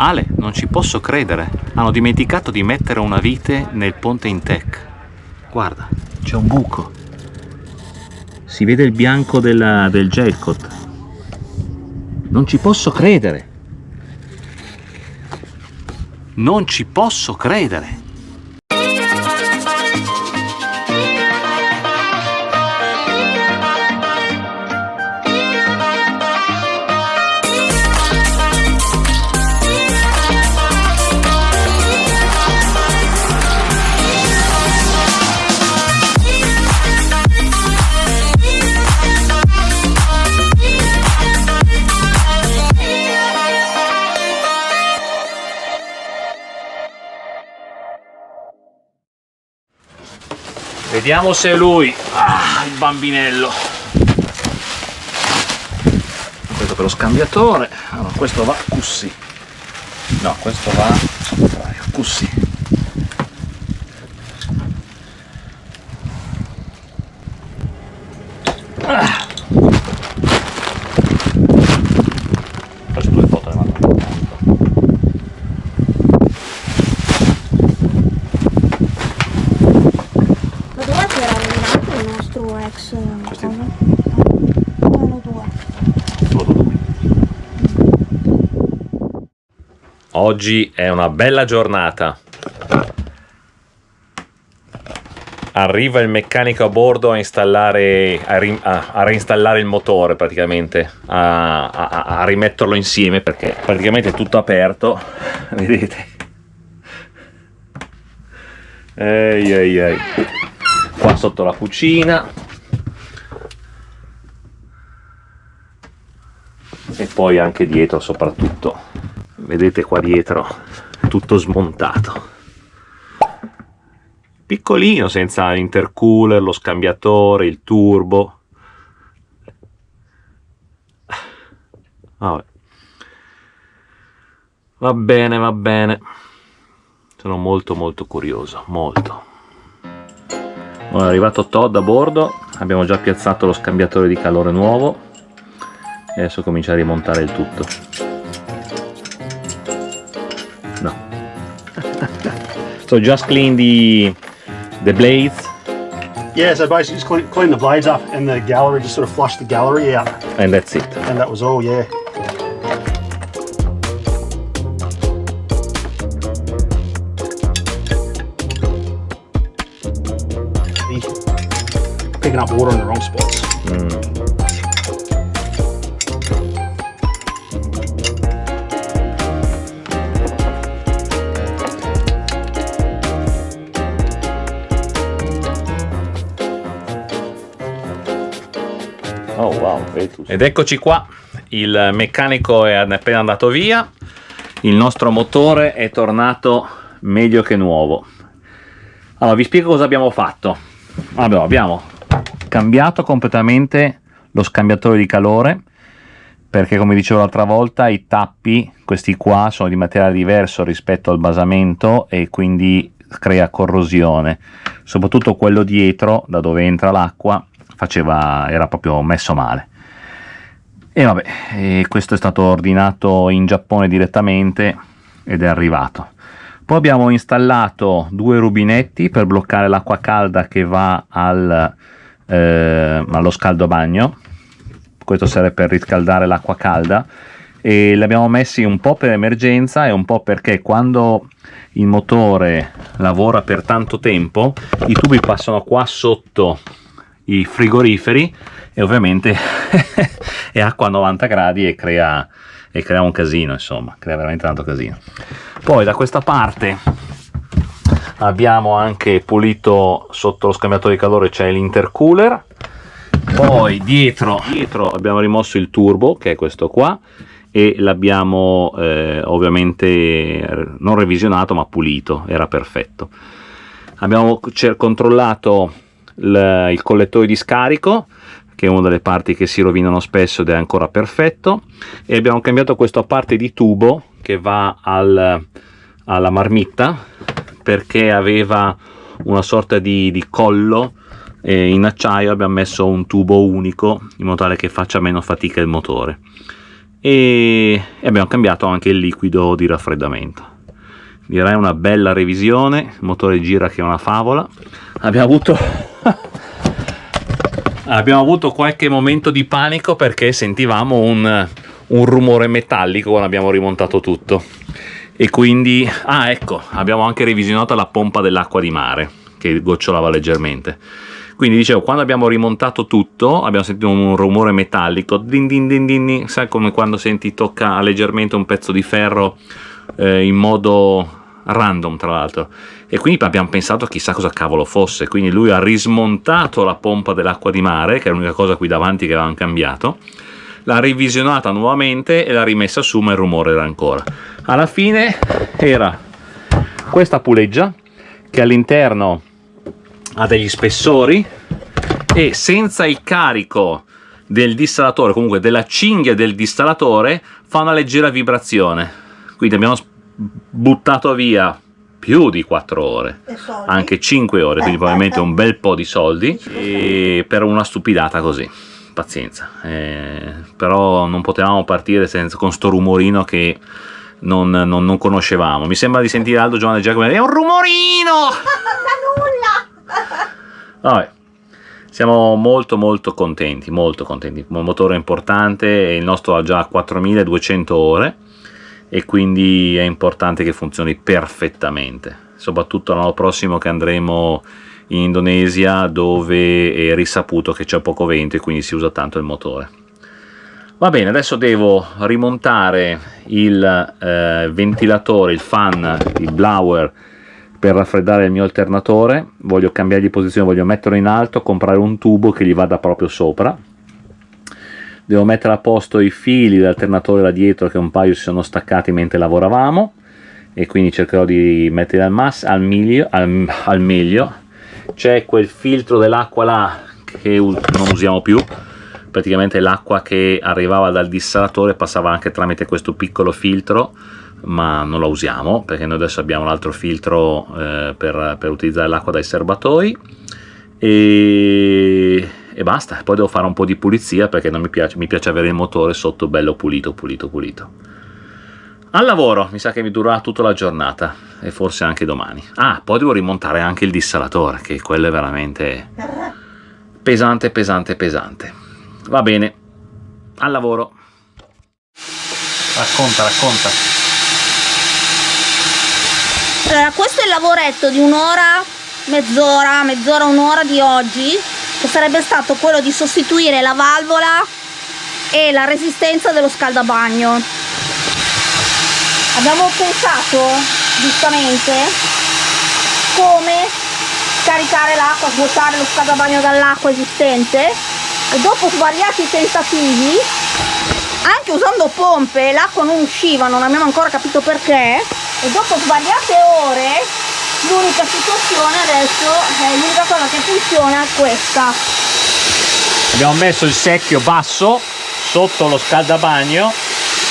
Ale, non ci posso credere. Hanno dimenticato di mettere una vite nel ponte Intec. Guarda, c'è un buco. Si vede il bianco del Gelcott. Non ci posso credere. Non ci posso credere. Vediamo se è lui. Il bambinello. Questo per lo scambiatore. Allora, questo va così. No, questo va così. Faccio due foto, ne mando. Ex Questi? erano due. Oggi è una bella giornata. Arriva il meccanico a bordo a installare, a reinstallare il motore praticamente, a rimetterlo insieme perché praticamente è tutto aperto. Vedete? Ehi, ehi, ehi. Qua sotto la cucina e poi anche dietro soprattutto, vedete qua dietro tutto smontato, piccolino, senza intercooler, lo scambiatore, il turbo. Vabbè. Va bene, va bene, sono molto curioso, molto. Ora è arrivato Todd a bordo, abbiamo già piazzato lo scambiatore di calore nuovo e adesso comincia a rimontare il tutto. No. So just clean the blades. Yeah, so basically just clean the blades up and the gallery, just sort of flush the gallery out. And that's it. And that was all, yeah. Picking up water in the wrong spots. Oh wow, ed eccoci qua, il meccanico è appena andato via, il nostro motore è tornato meglio che nuovo. Allora vi spiego cosa abbiamo fatto. Allora, abbiamo cambiato completamente lo scambiatore di calore perché, come dicevo l'altra volta, i tappi, questi qua, sono di materiale diverso rispetto al basamento e quindi crea corrosione, soprattutto quello dietro da dove entra l'acqua era proprio messo male. E vabbè, questo è stato ordinato in Giappone direttamente ed è arrivato. Poi abbiamo installato due rubinetti per bloccare l'acqua calda che va allo scaldabagno. Questo serve per riscaldare l'acqua calda e li abbiamo messi un po' per emergenza e un po' perché quando il motore lavora per tanto tempo i tubi passano qua sotto i frigoriferi e ovviamente è acqua a 90 gradi e crea un casino, insomma, crea veramente tanto casino. Poi da questa parte abbiamo anche pulito, sotto lo scambiatore di calore c'è l'intercooler. Poi dietro abbiamo rimosso il turbo, che è questo qua, e l'abbiamo ovviamente non revisionato ma pulito, era perfetto. Abbiamo controllato il collettore di scarico, che è una delle parti che si rovinano spesso ed è ancora perfetto, e abbiamo cambiato questa parte di tubo che va alla marmitta perché aveva una sorta di collo in acciaio. Abbiamo messo un tubo unico in modo tale che faccia meno fatica il motore e abbiamo cambiato anche il liquido di raffreddamento. Direi una bella revisione, il motore gira che è una favola. Abbiamo avuto qualche momento di panico perché sentivamo un rumore metallico quando abbiamo rimontato tutto, e quindi ecco, abbiamo anche revisionato la pompa dell'acqua di mare che gocciolava leggermente. Quindi dicevo, quando abbiamo rimontato tutto abbiamo sentito un rumore metallico, din din din din, sai, come quando senti tocca leggermente un pezzo di ferro in modo random, tra l'altro, e quindi abbiamo pensato chissà cosa cavolo fosse. Quindi lui ha rismontato la pompa dell'acqua di mare, che è l'unica cosa qui davanti che avevamo cambiato, l'ha revisionata nuovamente e l'ha rimessa su, ma il rumore era ancora. Alla fine era questa puleggia che all'interno ha degli spessori, e senza il carico del distallatore, comunque della cinghia del distallatore, fa una leggera vibrazione. Quindi abbiamo buttato via più di 4 ore, anche 5 ore, quindi probabilmente un bel po' di soldi, e per una stupidata così. Pazienza, però non potevamo partire con sto rumorino che non conoscevamo. Mi sembra di sentire Aldo, Giovanni e Giacomo: è un rumorino! Da nulla! Vabbè, siamo molto contenti, un motore importante, il nostro ha già 4200 ore e quindi è importante che funzioni perfettamente, soprattutto l'anno prossimo che andremo in Indonesia, dove è risaputo che c'è poco vento e quindi si usa tanto il motore. Va bene, adesso devo rimontare il ventilatore, il fan, il blower per raffreddare il mio alternatore. Voglio cambiargli posizione, voglio metterlo in alto, comprare un tubo che gli vada proprio sopra. Devo mettere a posto i fili dell'alternatore là dietro, che un paio si sono staccati mentre lavoravamo, e quindi cercherò di metterli al meglio. C'è quel filtro dell'acqua là che non usiamo più, praticamente l'acqua che arrivava dal dissalatore passava anche tramite questo piccolo filtro, ma non lo usiamo perché noi adesso abbiamo un altro filtro per utilizzare l'acqua dai serbatoi, e basta. Poi devo fare un po' di pulizia perché non mi piace avere il motore sotto bello pulito. Al lavoro, mi sa che mi durerà tutta la giornata e forse anche domani. Poi devo rimontare anche il dissalatore, che quello è veramente pesante. Va bene, al lavoro. Racconta. Allora, questo è il lavoretto di un'ora, mezz'ora, un'ora di oggi, che sarebbe stato quello di sostituire la valvola e la resistenza dello scaldabagno. Abbiamo pensato giustamente come scaricare l'acqua, svuotare lo scaldabagno dall'acqua esistente, e dopo svariati tentativi, anche usando pompe, l'acqua non usciva, non abbiamo ancora capito perché, e dopo svariate ore l'unica situazione adesso, l'unica cosa che funziona è questa. Abbiamo messo il secchio basso sotto lo scaldabagno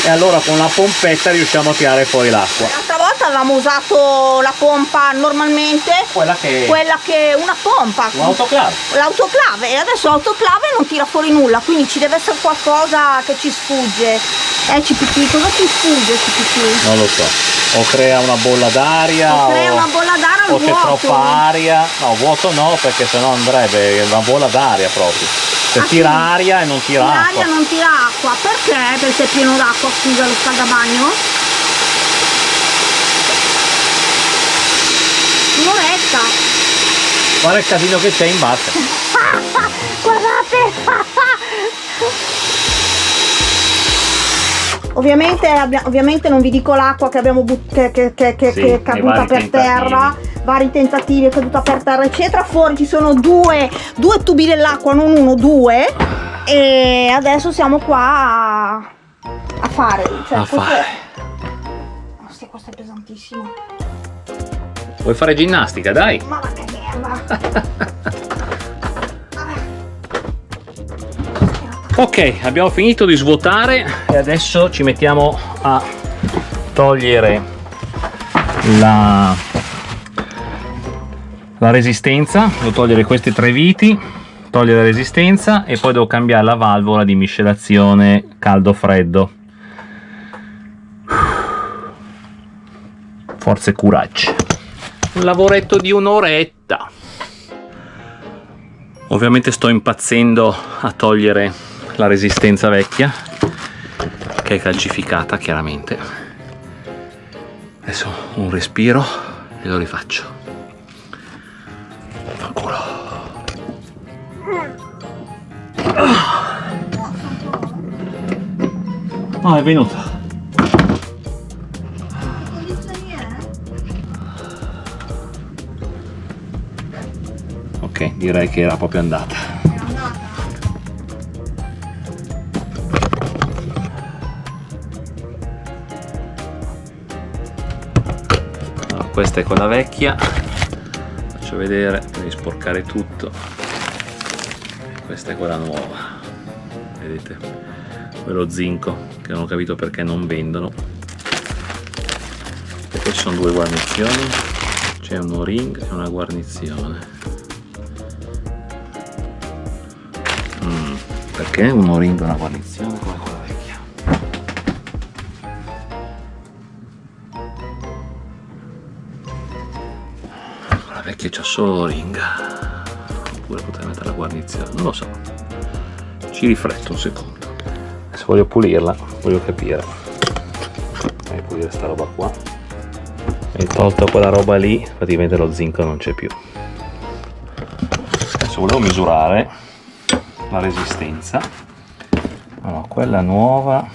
e allora con la pompetta riusciamo a tirare fuori l'acqua. L'altra volta avevamo usato la pompa normalmente, Quella che una pompa, un'autoclave. l'autoclave, e adesso l'autoclave non tira fuori nulla, quindi ci deve essere qualcosa che ci sfugge. CPT, cosa ci sfugge CPT? Non lo so, o crea una bolla d'aria, o c'è troppa aria. No, vuoto no, perché sennò andrebbe una bolla d'aria proprio. Se tira aria e non tira acqua. L'aria non tira acqua, perché? Perché è pieno d'acqua, scusa, lo scaldabagno? Un'oretta. Guarda il casino che c'è in basso. Guardate! Ovviamente non vi dico l'acqua che abbiamo che è caduta per terra, vari tentativi, è caduta per terra eccetera. Fuori ci sono due tubi dell'acqua, non uno, due, e adesso siamo qua a fare, cioè, questo è pesantissimo. Vuoi fare ginnastica, dai? Ma che merda. Ok, abbiamo finito di svuotare e adesso ci mettiamo a togliere la resistenza. Devo togliere questi 3 viti, togliere la resistenza, e poi devo cambiare la valvola di miscelazione caldo-freddo, Forza e coraggio. Un lavoretto di un'oretta. Ovviamente sto impazzendo a togliere la resistenza vecchia, che è calcificata chiaramente. Adesso un respiro e lo rifaccio. Fanculo. Ah, è venuta. Ok, direi che era proprio andata. Allora, questa è quella vecchia, faccio vedere, devi sporcare tutto. Questa è quella nuova, vedete, quello zinco che non ho capito perché non vendono. E poi ci sono due guarnizioni, c'è un o-ring e una guarnizione. Perché un o-ring e una guarnizione come quella vecchia? La vecchia c'ha solo l'o-ring, oppure potrei mettere la guarnizione, non lo so, ci rifletto un secondo. Adesso voglio pulirla, voglio capire. Voglio pulire sta roba qua. E tolto quella roba lì, praticamente lo zinco non c'è più. Adesso volevo misurare la resistenza. Allora, quella nuova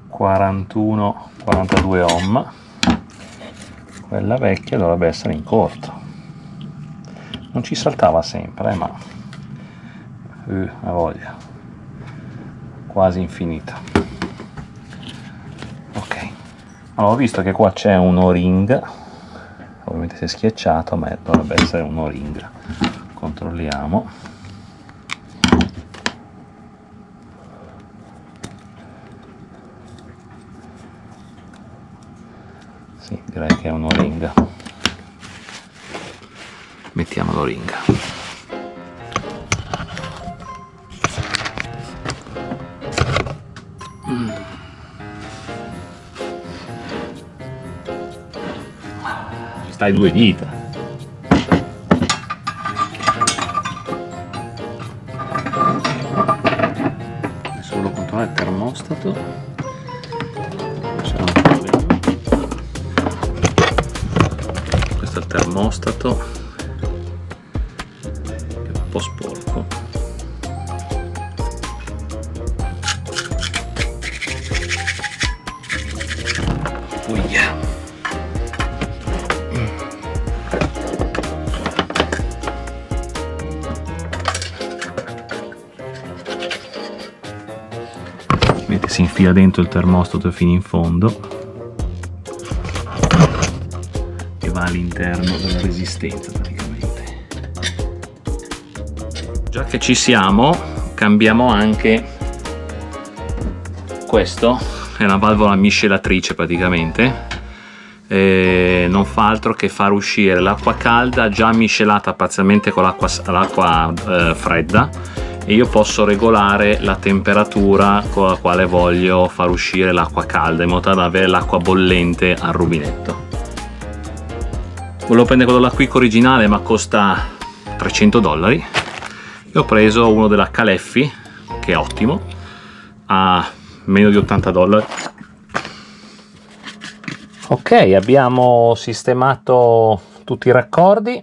(42 ohm), quella vecchia dovrebbe essere in corto. Non ci saltava sempre, ma a voglia, quasi infinita. Allora, ho visto che qua c'è un o-ring, ovviamente si è schiacciato, ma dovrebbe essere un o-ring. Controlliamo. Sì, direi che è un o-ring. Mettiamo l'o-ring. Stai due dita. Adesso volevo controllare il termostato. C'è un problema. Questo è il termostato, che è un po' sporco. Uia. Si infila dentro il termostato fino in fondo e va all'interno della resistenza praticamente. Già che ci siamo, cambiamo anche questo, è una valvola miscelatrice praticamente, non fa altro che far uscire l'acqua calda già miscelata parzialmente con l'acqua fredda, e io posso regolare la temperatura con la quale voglio far uscire l'acqua calda in modo da avere l'acqua bollente al rubinetto. Volevo prendere quello là qui originale, ma costa $300, e ho preso uno della Caleffi che è ottimo, a meno di $80. Ok, abbiamo sistemato tutti i raccordi.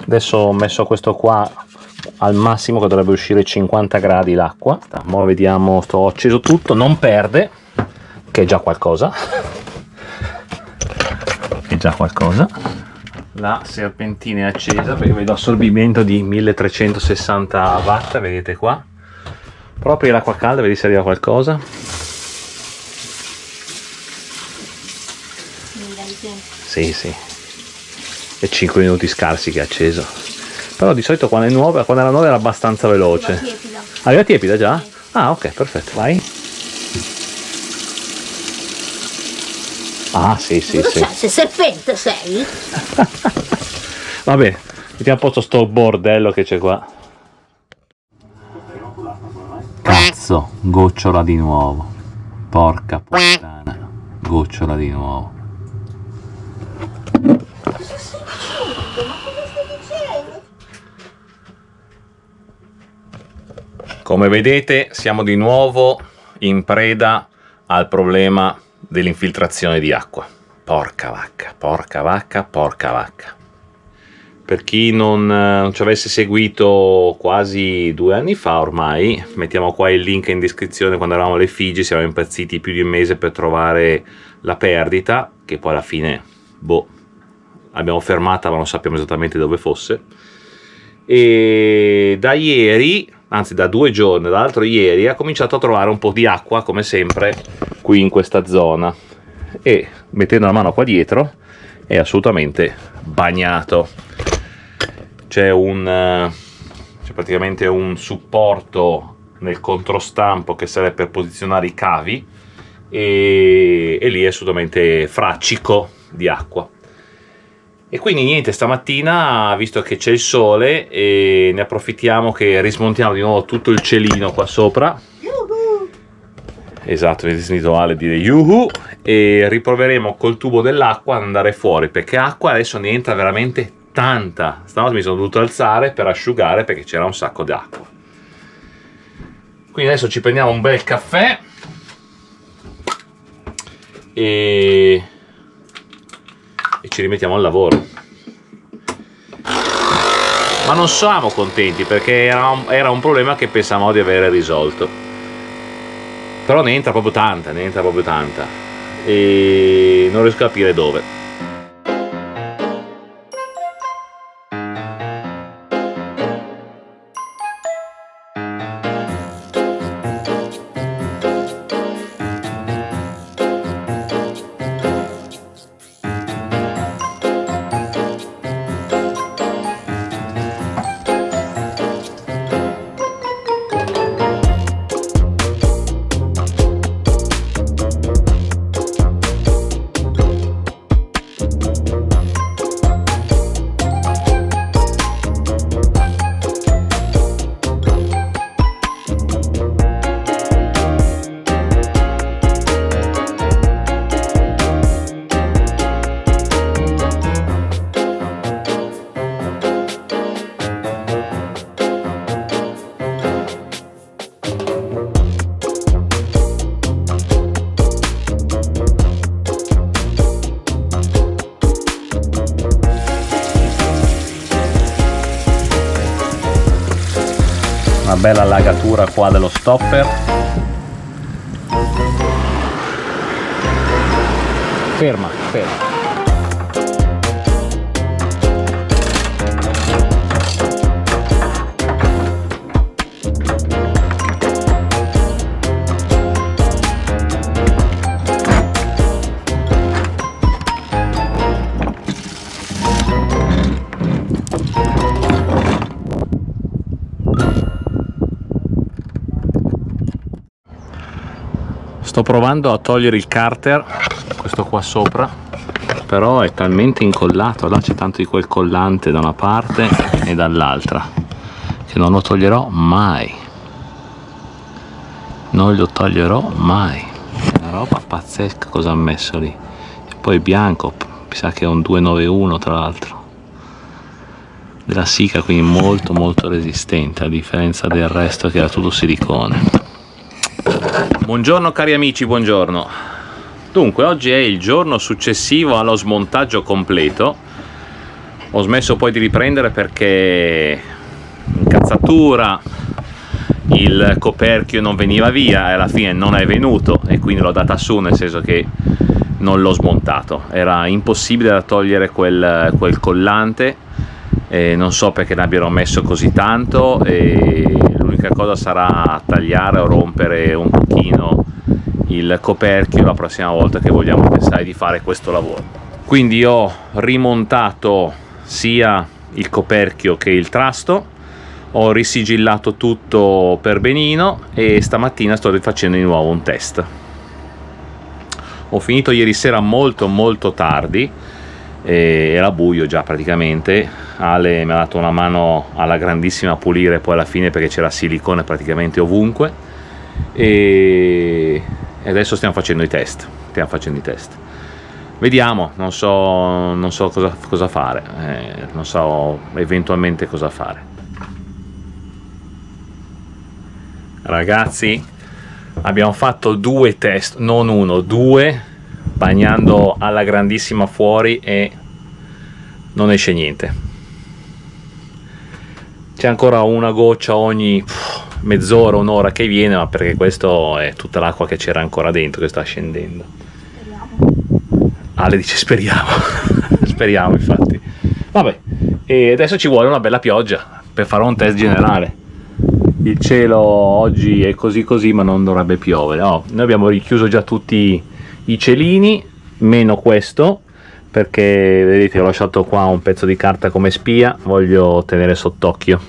Adesso ho messo questo qua al massimo, che dovrebbe uscire 50 gradi l'acqua. Ora vediamo, ho acceso tutto, non perde, che è già qualcosa. È già qualcosa. La serpentina è accesa perché vedo assorbimento di 1360 watt, vedete qua. Proprio l'acqua calda, vedi se arriva qualcosa. Sì, sì. E 5 minuti scarsi che è acceso. Però di solito quando era nuova era abbastanza veloce. Arriva tiepida già? Ah, ok, perfetto, vai. Ah, sì, sì, sì. Se serpente sei? Va bene, mettiamo a posto sto bordello che c'è qua. Cazzo, gocciola di nuovo. Porca puttana, gocciola di nuovo. Come vedete siamo di nuovo in preda al problema dell'infiltrazione di acqua. Porca vacca, porca vacca, porca vacca. Per chi non ci avesse seguito quasi 2 anni fa ormai, mettiamo qua il link in descrizione. Quando eravamo alle Figi siamo impazziti più di un mese per trovare la perdita, che poi alla fine, abbiamo fermata ma non sappiamo esattamente dove fosse. E da ieri, anzi da 2 giorni, dall'altro ieri, ha cominciato a trovare un po' di acqua, come sempre, qui in questa zona. E mettendo la mano qua dietro è assolutamente bagnato. C'è praticamente un supporto nel controstampo che serve per posizionare i cavi e lì è assolutamente fraccico di acqua. E quindi niente, stamattina, visto che c'è il sole, e ne approfittiamo che rismontiamo di nuovo tutto il cielino qua sopra. Esatto, avete sentito Ale dire yuhu, e riproveremo col tubo dell'acqua ad andare fuori, perché acqua adesso ne entra veramente tanta. Stanotte mi sono dovuto alzare per asciugare perché c'era un sacco d'acqua. Quindi adesso ci prendiamo un bel caffè e ci rimettiamo al lavoro. Ma non siamo contenti perché era un problema che pensavamo di avere risolto. Però ne entra proprio tanta, e non riesco a capire dove. Una bella allagatura qua dello stopper. Ferma. Sto provando a togliere il carter, questo qua sopra, però è talmente incollato, là c'è tanto di quel collante da una parte e dall'altra, che non lo toglierò mai. Non lo toglierò mai. È una roba pazzesca cosa ha messo lì. E poi bianco, mi sa che è un 291 tra l'altro. Della Sika, quindi molto molto resistente, a differenza del resto che era tutto silicone. Buongiorno cari amici, buongiorno. Dunque oggi è il giorno successivo allo smontaggio completo. Ho smesso poi di riprendere perché incazzatura, il coperchio non veniva via e alla fine non è venuto, e quindi l'ho data su, nel senso che non l'ho smontato. Era impossibile da togliere quel collante, non so perché ne abbiano messo così tanto, e l'unica cosa sarà tagliare o rompere un pochino il coperchio la prossima volta che vogliamo pensare di fare questo lavoro. Quindi ho rimontato sia il coperchio che il trasto, ho risigillato tutto per benino e stamattina sto rifacendo di nuovo un test. Ho finito ieri sera molto tardi, era buio già praticamente. Ale mi ha dato una mano alla grandissima a pulire poi alla fine, perché c'era silicone praticamente ovunque, e adesso stiamo facendo i test. Vediamo, non so cosa fare, non so eventualmente cosa fare. Ragazzi, abbiamo fatto 2 test, non 1, 2, bagnando alla grandissima fuori e non esce niente. C'è ancora una goccia ogni mezz'ora, un'ora che viene, ma perché questo è tutta l'acqua che c'era ancora dentro che sta scendendo. Ale dice speriamo. Speriamo, infatti. Vabbè, e adesso ci vuole una bella pioggia per fare un test generale. Il cielo oggi è così, ma non dovrebbe piovere. Noi abbiamo richiuso già tutti i cielini, meno questo, perché vedete ho lasciato qua un pezzo di carta come spia, voglio tenere sott'occhio.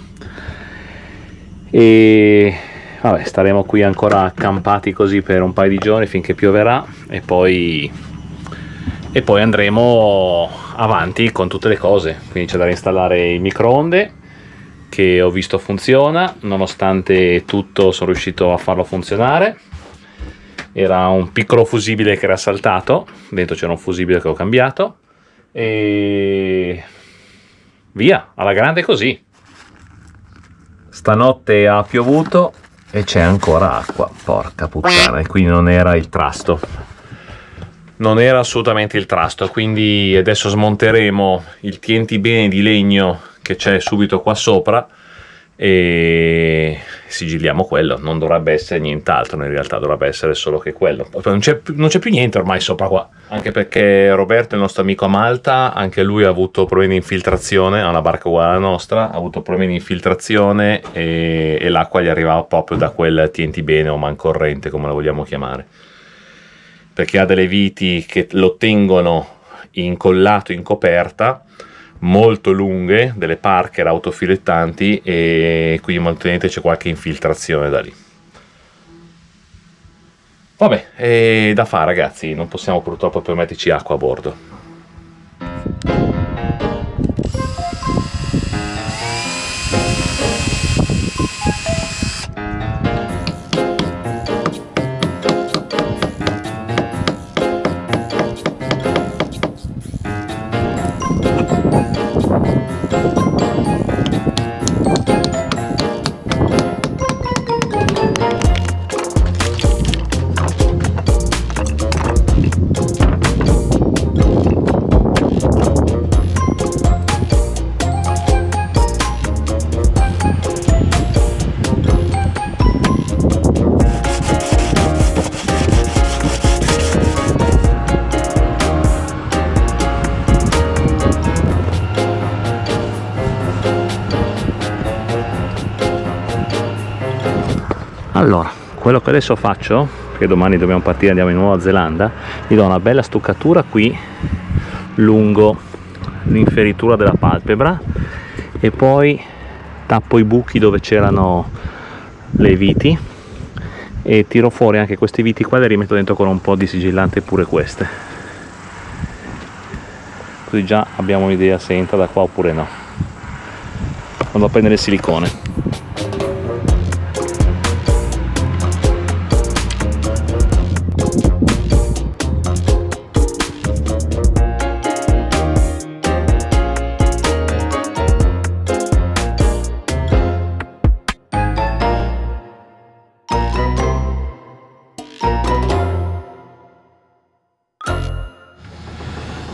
E vabbè, staremo qui ancora accampati così per un paio di giorni finché pioverà e poi andremo avanti con tutte le cose. Quindi c'è da installare il microonde, che ho visto funziona, nonostante tutto sono riuscito a farlo funzionare. Era un piccolo fusibile che era saltato, dentro c'era un fusibile che ho cambiato e via, alla grande così. Stanotte ha piovuto e c'è ancora acqua, porca puttana, e qui non era il trasto. Non era assolutamente il trasto, quindi adesso smonteremo il TNT bene di legno che c'è subito qua sopra e sigilliamo quello. Non dovrebbe essere nient'altro, in realtà dovrebbe essere solo che quello. Non c'è più niente ormai sopra qua, anche perché Roberto, il nostro amico a Malta, anche lui ha avuto problemi di infiltrazione, ha una barca uguale alla nostra, ha avuto problemi di infiltrazione e l'acqua gli arrivava proprio da quel TNT bene o mancorrente, come lo vogliamo chiamare, perché ha delle viti che lo tengono incollato in coperta, molto lunghe, delle Parker autofilettanti, e quindi molto c'è qualche infiltrazione da lì. Vabbè, è da fare ragazzi, non possiamo purtroppo permetterci acqua a bordo. Allora, quello che adesso faccio, perché domani dobbiamo partire, andiamo in Nuova Zelanda, gli do una bella stuccatura qui lungo l'inferitura della palpebra e poi tappo i buchi dove c'erano le viti e tiro fuori anche queste viti qua e le rimetto dentro con un po' di sigillante pure queste, così già abbiamo un'idea se entra da qua oppure no. Vado a prendere il silicone.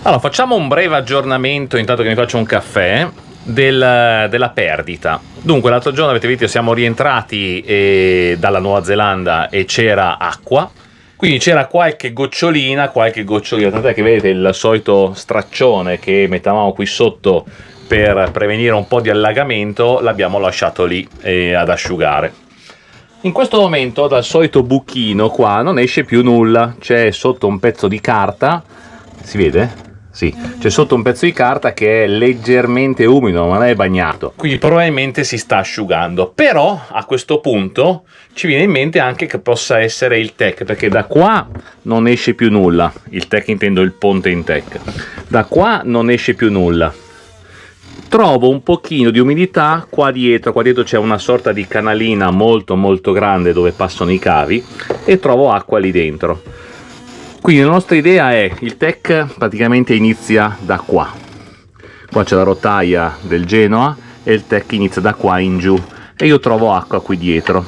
Allora, facciamo un breve aggiornamento, intanto che mi faccio un caffè, della perdita. Dunque, l'altro giorno avete visto siamo rientrati dalla Nuova Zelanda e c'era acqua, quindi c'era qualche gocciolina, tant'è che vedete il solito straccione che mettavamo qui sotto per prevenire un po' di allagamento, l'abbiamo lasciato lì ad asciugare. In questo momento dal solito buchino qua non esce più nulla, c'è sotto un pezzo di carta, si vede? Sì, c'è sotto un pezzo di carta che è leggermente umido, ma non è bagnato, quindi probabilmente si sta asciugando. Però a questo punto ci viene in mente anche che possa essere il tech, perché da qua non esce più nulla, il tech intendo il ponte in tech, da qua non esce più nulla, trovo un pochino di umidità qua dietro c'è una sorta di canalina molto molto grande dove passano i cavi e trovo acqua lì dentro. Quindi la nostra idea è, il tech praticamente inizia da qua c'è la rotaia del Genoa e il tech inizia da qua in giù e io trovo acqua qui dietro.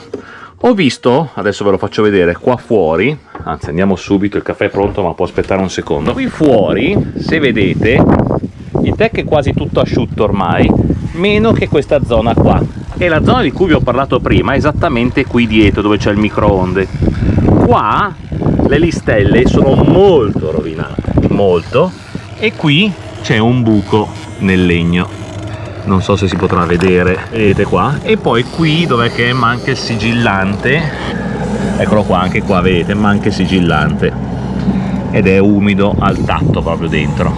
Ho visto, adesso ve lo faccio vedere, qua fuori, anzi andiamo subito, il caffè è pronto ma può aspettare un secondo. Qui fuori, se vedete, il tech è quasi tutto asciutto ormai, meno che questa zona qua. E la zona di cui vi ho parlato prima è esattamente qui dietro dove c'è il microonde. Qua le listelle sono molto rovinate, molto, e qui c'è un buco nel legno. Non so se si potrà vedere, vedete qua, e poi qui dov'è che manca il sigillante, eccolo qua, anche qua vedete manca il sigillante ed è umido al tatto proprio dentro.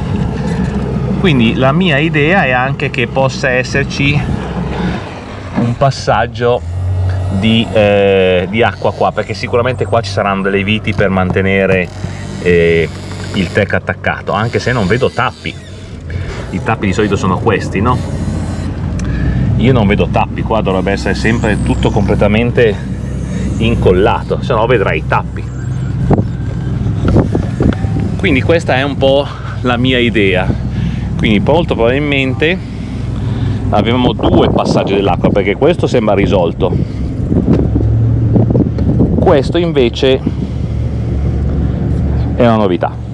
Quindi la mia idea è anche che possa esserci un passaggio di acqua qua, perché sicuramente qua ci saranno delle viti per mantenere il tech attaccato, anche se non vedo tappi. I tappi di solito sono questi, no? Io non vedo tappi, qua dovrebbe essere sempre tutto completamente incollato, se no vedrai i tappi. Quindi questa è un po' la mia idea. Quindi molto probabilmente abbiamo due passaggi dell'acqua, perché questo sembra risolto, questo invece è una novità.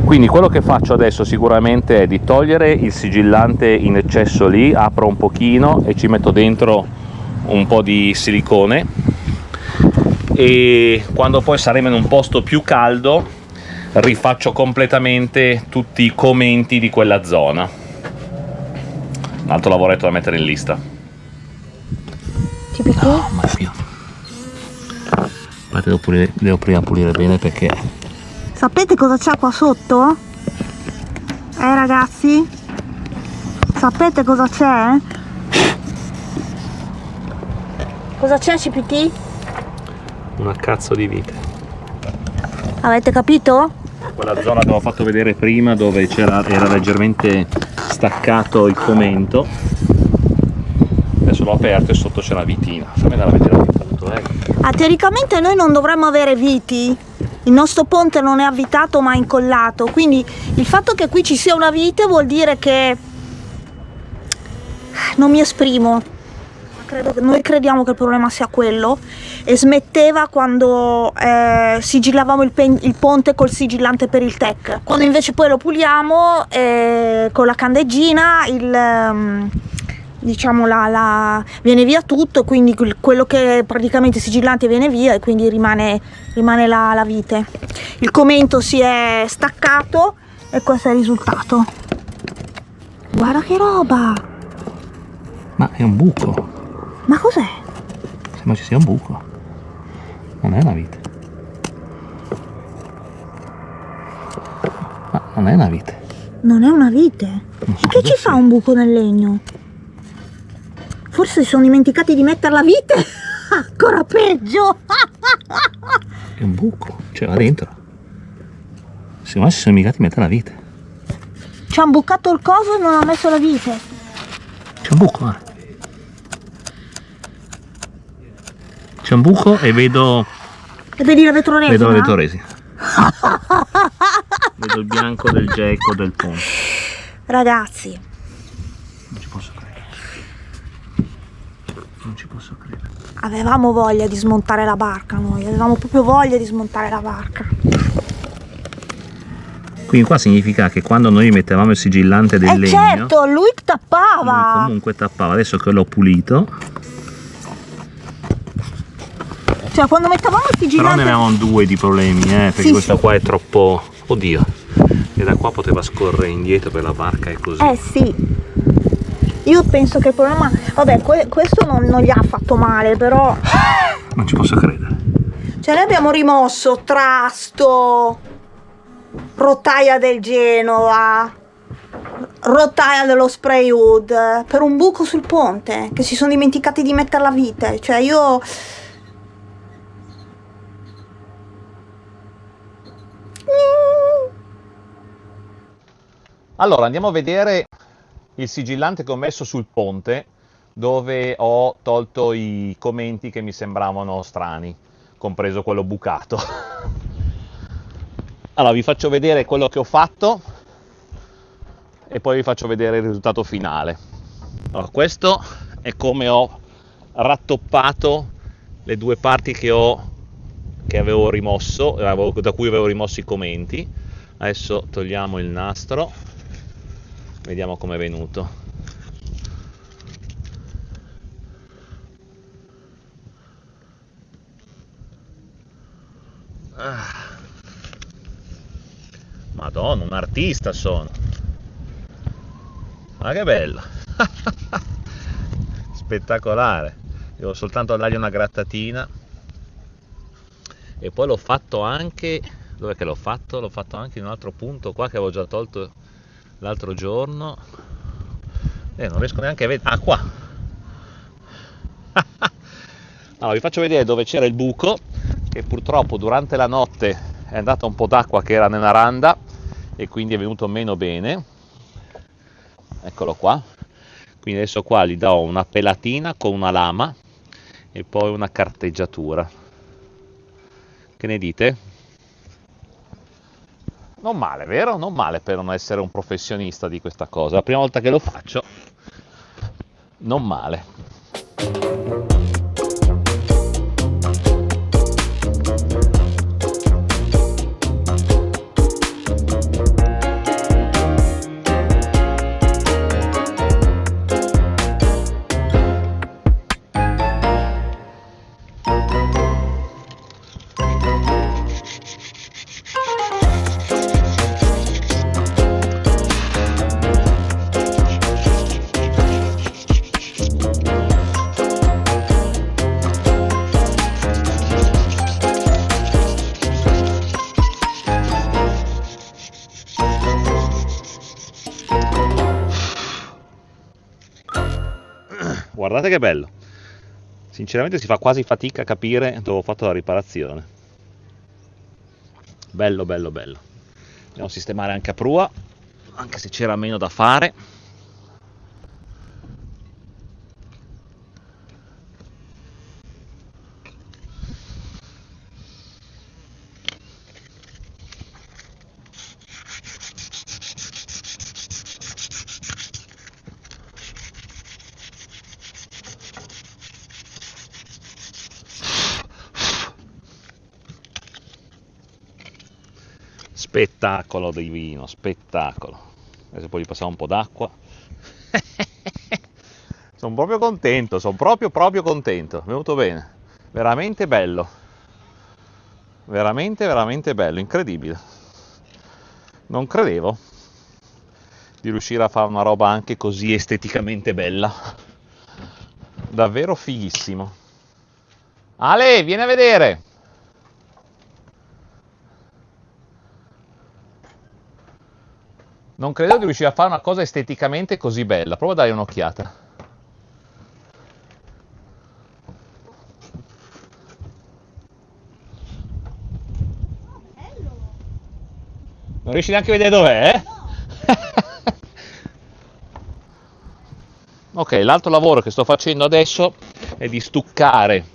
Quindi quello che faccio adesso sicuramente è di togliere il sigillante in eccesso lì, apro un pochino e ci metto dentro un po' di silicone, e quando poi saremo in un posto più caldo rifaccio completamente tutti i comenti di quella zona. Un altro lavoretto da mettere in lista. No, ma io devo prima pulire bene, perché sapete cosa c'è qua sotto? Ragazzi? Sapete cosa c'è? Cosa c'è, CPT? una cazzo di vite. Avete capito? Quella zona che ho fatto vedere prima, dove era leggermente staccato il comento, adesso l'ho aperto e sotto c'è la vitina. Fammi andare a vedere la vita. Teoricamente noi non dovremmo avere viti, il nostro ponte non è avvitato ma incollato, quindi il fatto che qui ci sia una vite vuol dire che non mi esprimo. Noi crediamo che il problema sia quello, e smetteva quando sigillavamo il ponte col sigillante per il tech, quando invece poi lo puliamo con la candeggina diciamo viene via tutto, quindi quello che è praticamente sigillante viene via e quindi rimane la vite. Il comento si è staccato e questo è il risultato. Guarda che roba! Ma è un buco. Ma cos'è? Sembra ci sia un buco. Non è una vite. Ma non è una vite. Non è una vite? Che ci fa un buco nel legno? Forse si sono dimenticati di mettere la vite? Ancora peggio! È un buco, cioè va dentro. Secondo me si sono dimenticati di mettere la vite. Ci hanno bucato il coso e non hanno messo la vite. C'è un buco, guarda. C'è un buco e vedo... E vedi la vetroresina? Vedo la vetroresina. Vedo il bianco del geco del ponte. Ragazzi, non ci posso credere. Non ci posso credere. Avevamo voglia di smontare la barca noi, avevamo proprio voglia di smontare la barca. Quindi qua significa che quando noi mettevamo il sigillante del legno... certo, lui tappava! Lui comunque tappava. Adesso che l'ho pulito... Cioè quando mettevamo il sigillante... Però ne avevamo due di problemi, perché sì, questa sì. qua è troppo... Oddio. E da qua poteva scorrere indietro, per la barca è così. Sì. Io penso che il problema... Vabbè, questo non gli ha fatto male, però... Non ci posso credere. Cioè noi abbiamo rimosso trasto, rotaia del Genova, rotaia dello spray wood, per un buco sul ponte, che si sono dimenticati di mettere la vite. Cioè io... Allora andiamo a vedere il sigillante che ho messo sul ponte, dove ho tolto i commenti che mi sembravano strani, compreso quello bucato. Allora vi faccio vedere quello che ho fatto e poi vi faccio vedere il risultato finale. Allora, questo è come ho rattoppato le due parti che avevo rimosso, da cui avevo rimosso i commenti. Adesso togliamo il nastro, vediamo com'è venuto. Madonna, un artista sono. Ma che bello. Spettacolare. Devo soltanto dargli una grattatina. E poi l'ho fatto anche, dov'è che l'ho fatto? L'ho fatto anche in un altro punto qua che avevo già tolto l'altro giorno. Non riesco neanche a vedere. Ah, qua. Allora vi faccio vedere dove c'era il buco, che purtroppo durante la notte è andata un po' d'acqua che era nella randa e quindi è venuto meno bene. Eccolo qua. Quindi adesso qua gli do una pelatina con una lama e poi una carteggiatura. Che ne dite? Non male, vero? Non male per non essere un professionista di questa cosa. La prima volta che lo faccio, non male. Guardate che bello, sinceramente si fa quasi fatica a capire dove ho fatto la riparazione. Bello, bello, bello. Andiamo a sistemare anche a prua, anche se c'era meno da fare. Spettacolo divino, spettacolo. Adesso poi gli passiamo un po' d'acqua. Sono proprio contento, sono proprio contento. È venuto bene. Veramente bello. Veramente bello, incredibile. Non credevo di riuscire a fare una roba anche così esteticamente bella. Davvero fighissimo. Ale, vieni a vedere! Non credo di riuscire a fare una cosa esteticamente così bella. Prova a dare un'occhiata. Non riesci neanche a vedere dov'è, eh? Ok, l'altro lavoro che sto facendo adesso è di stuccare.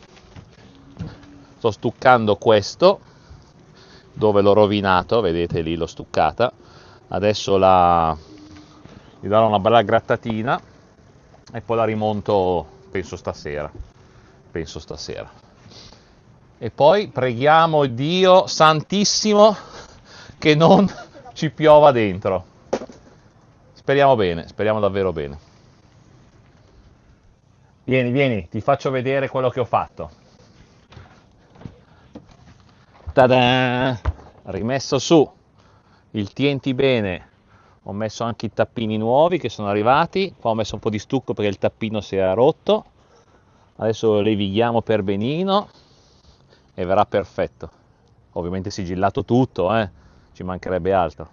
Sto stuccando questo, dove l'ho rovinato, vedete lì l'ho stuccata. Adesso gli darò una bella grattatina e poi la rimonto, penso stasera. E poi preghiamo il Dio Santissimo che non ci piova dentro. Speriamo bene, speriamo davvero bene. Vieni, ti faccio vedere quello che ho fatto. Ta-da! Rimesso su il TNT bene, ho messo anche i tappini nuovi che sono arrivati, qua ho messo un po' di stucco perché il tappino si era rotto, adesso lo levighiamo per benino e verrà perfetto. Ovviamente sigillato tutto, ci mancherebbe altro.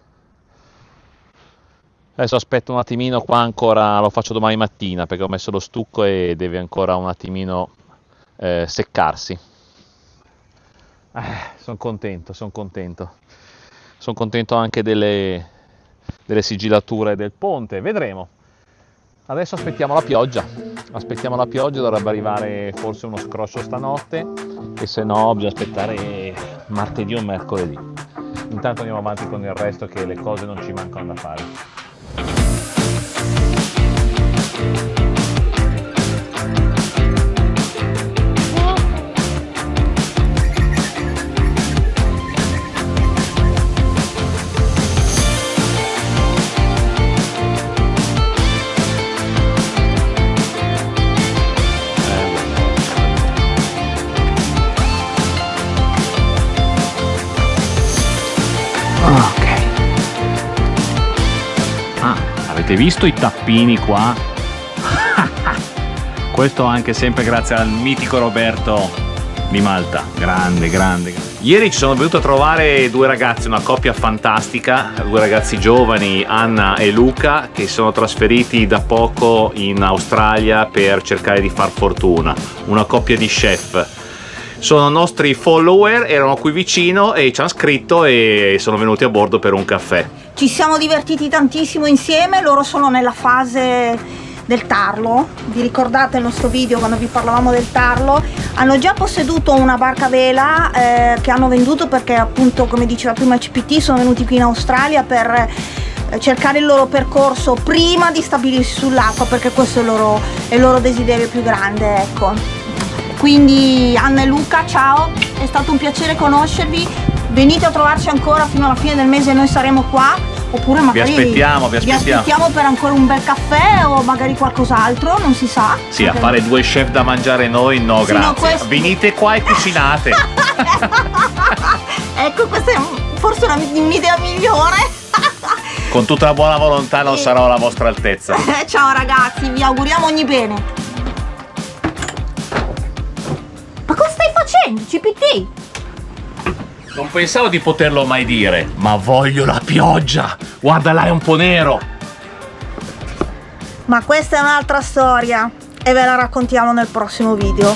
Adesso aspetto un attimino qua ancora, lo faccio domani mattina perché ho messo lo stucco e deve ancora un attimino seccarsi. Sono contento. Sono contento anche delle sigillature del ponte, vedremo. Adesso aspettiamo la pioggia, dovrebbe arrivare forse uno scroscio stanotte e se no bisogna aspettare martedì o mercoledì. Intanto andiamo avanti con il resto, che le cose non ci mancano da fare. Avete visto i tappini qua? Questo anche sempre grazie al mitico Roberto di Malta. Grande, grande. Ieri ci sono venuto a trovare due ragazzi, una coppia fantastica, due ragazzi giovani, Anna e Luca, che si sono trasferiti da poco in Australia per cercare di far fortuna. Una coppia di chef. Sono nostri follower, erano qui vicino e ci hanno scritto e sono venuti a bordo per un caffè. Ci siamo divertiti tantissimo insieme, loro sono nella fase del tarlo, vi ricordate il nostro video quando vi parlavamo del tarlo? Hanno già posseduto una barca a vela che hanno venduto perché appunto, come diceva prima CPT, sono venuti qui in Australia per cercare il loro percorso prima di stabilirsi sull'acqua, perché questo è il loro desiderio più grande, ecco. Quindi Anna e Luca, ciao, è stato un piacere conoscervi, venite a trovarci ancora fino alla fine del mese, noi saremo qua, oppure magari vi aspettiamo per ancora un bel caffè o magari qualcos'altro, non si sa. Sì, a fare due chef da mangiare noi, no, sì, grazie. No, venite qua e cucinate. Ecco, questa è forse un'idea migliore. Con tutta la buona volontà non sarò alla vostra altezza. Ciao ragazzi, vi auguriamo ogni bene. Ma cosa stai facendo, CPT? Non pensavo di poterlo mai dire, ma voglio la pioggia. Guarda là, è un po' nero. Ma questa è un'altra storia e ve la raccontiamo nel prossimo video.